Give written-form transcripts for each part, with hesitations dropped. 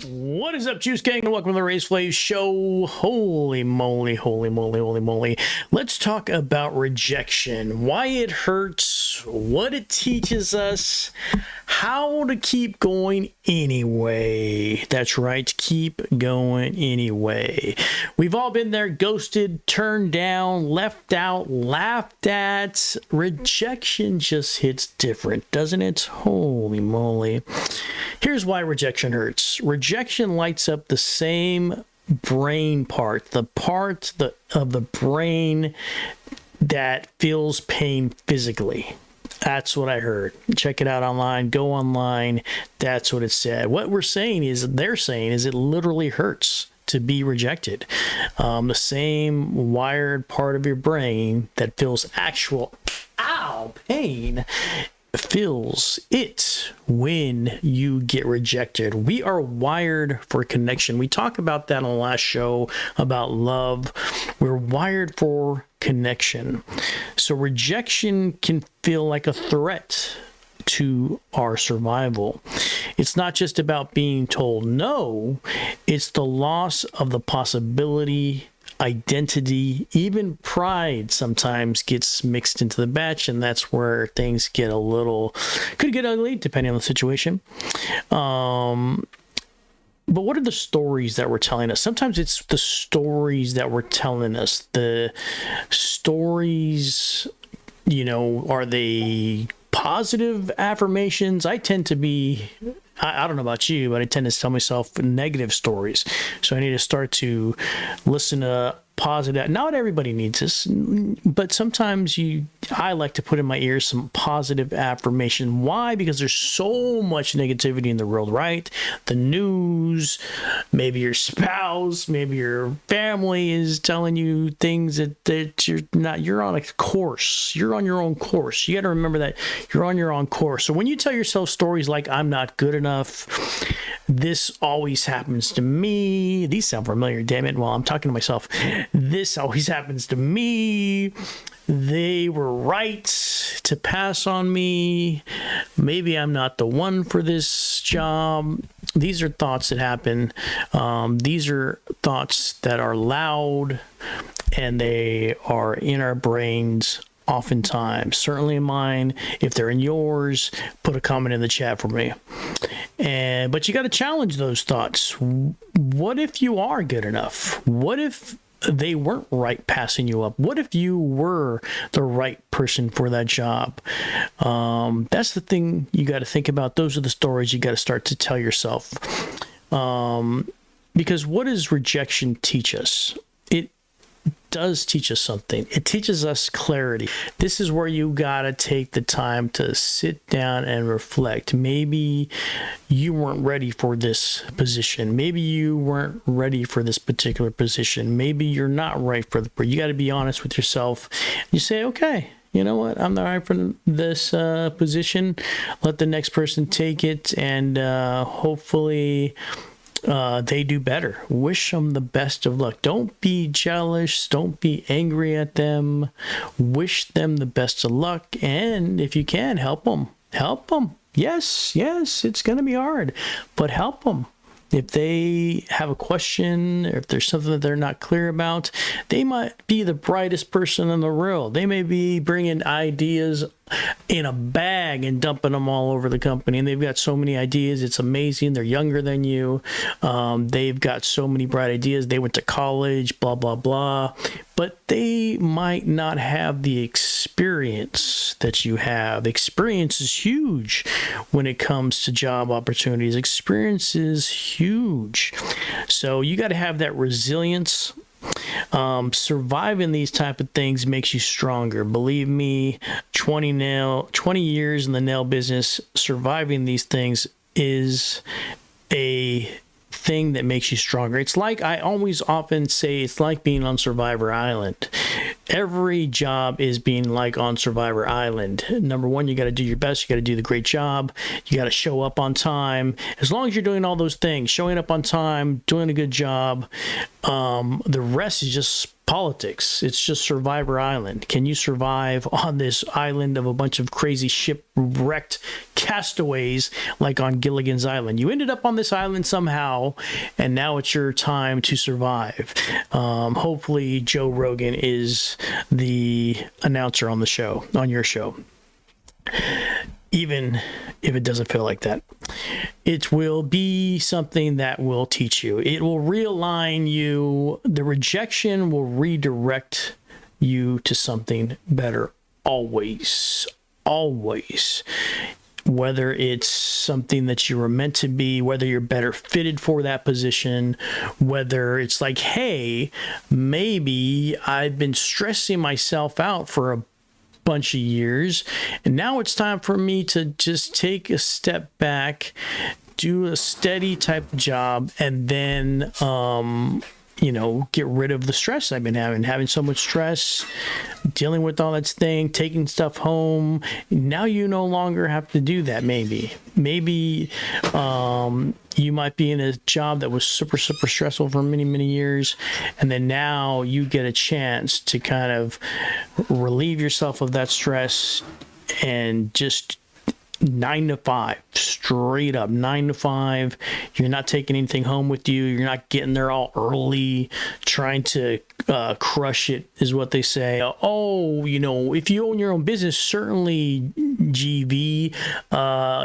What is up, Juice Gang, and welcome to the RaysFlavs show. Holy moly, holy moly, holy moly. Let's talk about rejection, why it hurts, what it teaches us, how to keep going anyway. That's right, keep going anyway. We've all been there, ghosted, turned down, left out, laughed at. Rejection just hits different, doesn't it? Holy moly. Here's why rejection hurts. Rejection lights up the same brain part, the part of the brain that feels pain physically. That's what I heard. Check it out online. Go online. That's what it said. What they're saying is it literally hurts to be rejected. The same wired part of your brain that feels actual pain feels it when you get rejected. We are wired for connection. We talked about that on the last show about love. We're wired for connection. So rejection can feel like a threat to our survival. It's not just about being told no, it's the loss of the possibility, identity, even pride sometimes gets mixed into the batch, and that's where things could get ugly depending on the situation. But what are the stories that we're telling us? Sometimes it's the stories that we're telling us. The stories, are they positive affirmations? I tend to be, I don't know about you, but I tend to tell myself negative stories. So I need to start to listen to positive. Not everybody needs this, but sometimes I like to put in my ears some positive affirmation. Why? Because there's so much negativity in the world, right? The news, maybe your spouse, maybe your family is telling you things that you're on a course. You're on your own course. You got to remember that you're on your own course. So when you tell yourself stories like, I'm not good enough, this always happens to me. These sound familiar, damn it. Well, I'm talking to myself. This always happens to me. They were right to pass on me. Maybe I'm not the one for this job. These are thoughts that happen. These are thoughts that are loud, and they are in our brains oftentimes. Certainly in mine. If they're in yours, put a comment in the chat for me. But you got to challenge those thoughts. What if you are good enough? What if they weren't right passing you up? What if you were the right person for that job? That's the thing you got to think about. Those are the stories you got to start to tell yourself. Because what does rejection teach us? It does teach us something. It teaches us clarity. This is where you gotta take the time to sit down and reflect. Maybe you weren't ready for this position. Maybe you weren't ready for this particular position. Maybe you're not right for you got to be honest with yourself. You say, okay, you know what? I'm not right for this position. Let the next person take it, and hopefully they do better. Wish them the best of luck. Don't be jealous. Don't be angry at them. Wish them the best of luck. And if you can, help them. Help them. Yes, it's going to be hard, but help them. If they have a question, or if there's something that they're not clear about, they might be the brightest person in the world. They may be bringing ideas in a bag and dumping them all over the company. And they've got so many ideas. It's amazing. They're younger than you. They've got so many bright ideas. They went to college, blah, blah, blah. But they might not have the experience that you have. Experience is huge when it comes to job opportunities. Experience is huge. So you got to have that resilience. Surviving these type of things makes you stronger. Believe me, 20 years in the nail business, surviving these things is a thing that makes you stronger. It's like I always often say, it's like being on Survivor Island. Every job is being like on Survivor Island. Number one, you got to do your best. You got to do the great job. You got to show up on time. As long as you're doing all those things, showing up on time, doing a good job, the rest is just politics. It's just Survivor Island. Can you survive on this island of a bunch of crazy shipwrecked castaways like on Gilligan's Island? You ended up on this island somehow, and now it's your time to survive. Hopefully Joe Rogan is the announcer on the show, on your show. Even if it doesn't feel like that, it will be something that will teach you. It will realign you. The rejection will redirect you to something better. Always. Whether it's something that you were meant to be, whether you're better fitted for that position, whether it's like, hey, maybe I've been stressing myself out for a bunch of years, and now it's time for me to just take a step back, do a steady type of job, and then get rid of the stress I've been having so much stress, dealing with all that thing, taking stuff home. Now you no longer have to do that. Maybe you might be in a job that was super stressful for many years, and then now you get a chance to kind of relieve yourself of that stress and just 9 to 5, straight up 9 to 5. You're not taking anything home with you. You're not getting there all early, trying to crush it, is what they say. If you own your own business, certainly GV,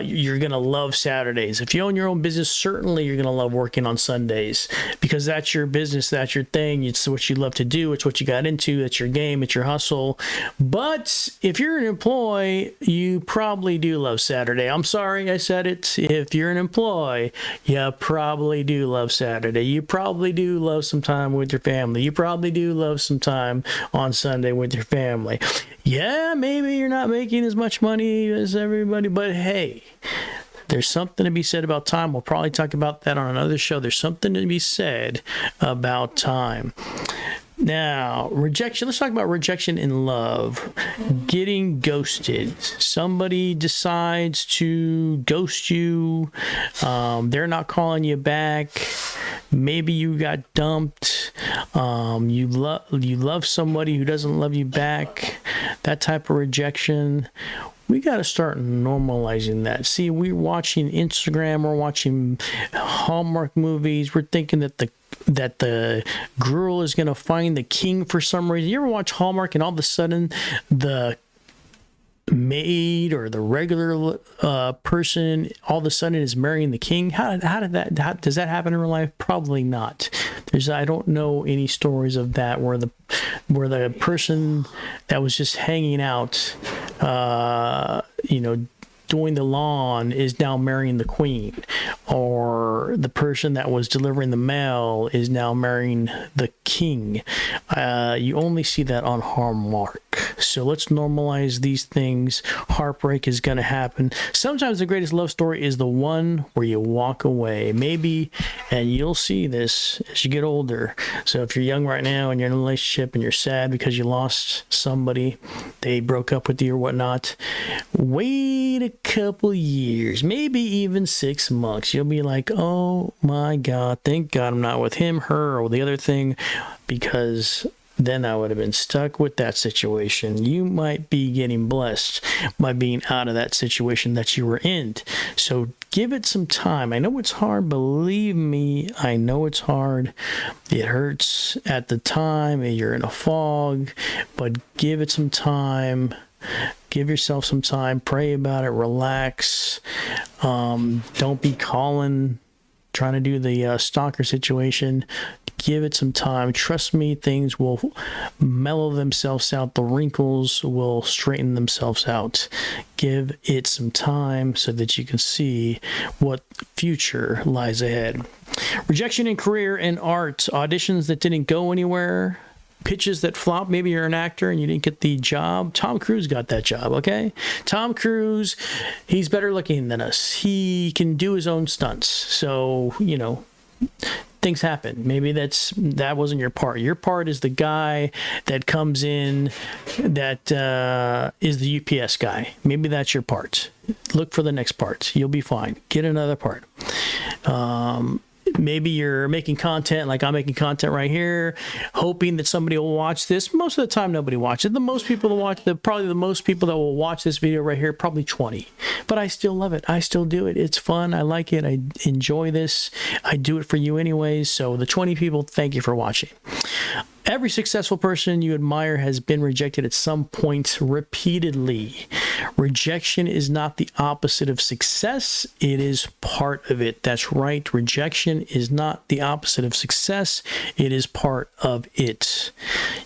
you're gonna love Saturdays. If you own your own business, certainly you're gonna love working on Sundays, because that's your business, that's your thing, it's what you love to do, it's what you got into, it's your game, it's your hustle. But if you're an employee, you probably do love Saturday. I'm sorry I said it. If you're an employee, you probably do love Saturday. You probably do love some time with your family. You probably do love some time on Sunday with your family. Yeah, maybe you're not making as much money as everybody, but hey, there's something to be said about time. We'll probably talk about that on another show. There's something to be said about time. Now, rejection. Let's talk about rejection in love. Getting ghosted. Somebody decides to ghost you. They're not calling you back. Maybe you got dumped. You love somebody who doesn't love you back. That type of rejection. We got to start normalizing that. See, we're watching Instagram, we're watching Hallmark movies. We're thinking that the girl is going to find the king for some reason. You ever watch Hallmark and all of a sudden the maid or the regular person all of a sudden is marrying the king? How does that happen in real life? Probably not. I don't know any stories of that where the person that was just hanging out doing the lawn is now marrying the queen, or the person that was delivering the mail is now marrying the king. You only see that on Hallmark. So let's normalize these things. Heartbreak is going to happen. Sometimes the greatest love story is the one where you walk away. Maybe, and you'll see this as you get older. So if you're young right now and you're in a relationship and you're sad because you lost somebody, they broke up with you or whatnot, wait a couple years, maybe even 6 months. You'll be like, oh my God, thank God I'm not with him, her, or the other thing, because then I would have been stuck with that situation. You might be getting blessed by being out of that situation that you were in. So give it some time. I know it's hard. Believe me, I know it's hard. It hurts at the time. You're in a fog, but give it some time. Give yourself some time. Pray about it. Relax. Don't be trying to do the stalker situation. Give it some time. Trust me, things will mellow themselves out. The wrinkles will straighten themselves out. Give it some time so that you can see what future lies ahead. Rejection in career and art. Auditions that didn't go anywhere. Pitches that flopped. Maybe you're an actor and you didn't get the job. Tom Cruise got that job, okay? Tom Cruise, he's better looking than us. He can do his own stunts. So, things happen. Maybe that wasn't your part. Your part is the guy that comes in that is the UPS guy. Maybe that's your part. Look for the next part. You'll be fine. Get another part. maybe you're making content like I'm making content right here, hoping that somebody will watch this. Most of the time, nobody watches it. The most people that watch, probably the most people that will watch this video right here, probably 20. But I still love it. I still do it. It's fun. I like it. I enjoy this. I do it for you anyways. So the 20 people, thank you for watching. Every successful person you admire has been rejected at some point repeatedly. Rejection is not the opposite of success. It is part of it. That's right. Rejection is not the opposite of success. It is part of it.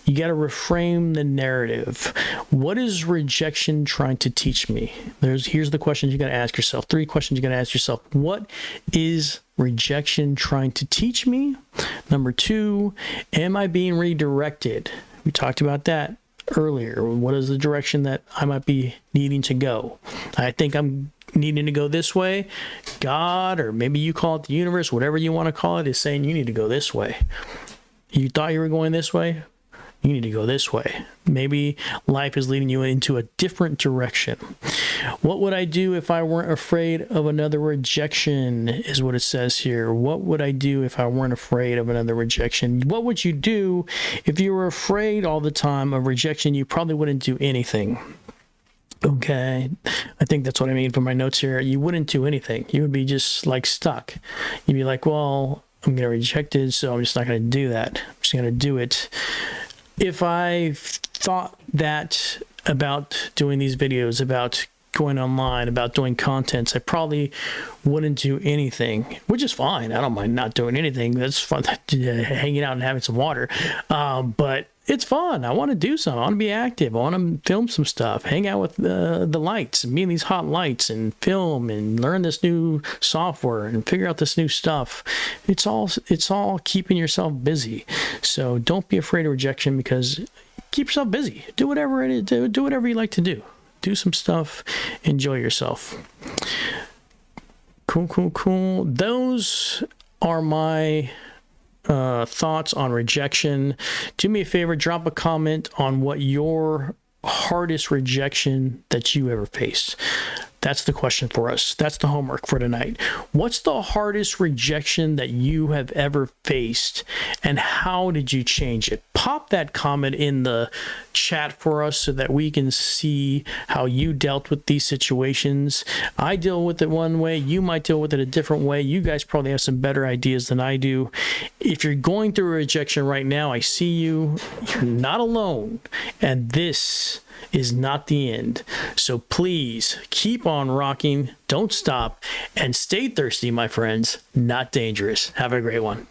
You got to reframe the narrative. What is rejection trying to teach me? Here's the questions you got to ask yourself. 3 questions you got to ask yourself. What is rejection trying to teach me? Number 2, am I being redirected? We talked about that earlier. What is the direction that I might be needing to go? I think I'm needing to go this way. God, or maybe you call it the universe, whatever you want to call it, is saying you need to go this way. You thought you were going this way? You need to go this way. Maybe life is leading you into a different direction. What would I do if I weren't afraid of another rejection, is what it says here. What would I do if I weren't afraid of another rejection? What would you do if you were afraid all the time of rejection? You probably wouldn't do anything. Okay, I think that's what I mean from my notes here. You wouldn't do anything. You would be just like stuck. You'd be like, well, I'm going to reject it, so I'm just not going to do that. I'm just going to do it. If I thought that about doing these videos, about going online, about doing contents, I probably wouldn't do anything, which is fine. I don't mind not doing anything. That's fun, hanging out and having some water. But it's fun. I want to do something. I want to be active. I want to film some stuff, hang out with the lights, and be in these hot lights, and film and learn this new software and figure out this new stuff. It's all keeping yourself busy. So don't be afraid of rejection, because keep yourself busy. Do whatever it is. Do whatever you like to do. Do some stuff. Enjoy yourself. Cool. Those are my thoughts on rejection. Do me a favor, drop a comment on what your hardest rejection that you ever faced. That's the question for us. That's the homework for tonight. What's the hardest rejection that you have ever faced, and how did you change it? Pop that comment in the chat for us so that we can see how you dealt with these situations. I deal with it one way. You might deal with it a different way. You guys probably have some better ideas than I do. If you're going through a rejection right now, I see you. You're not alone. And this is not the end. So please keep on rocking, don't stop, and stay thirsty, my friends, not dangerous. Have a great one.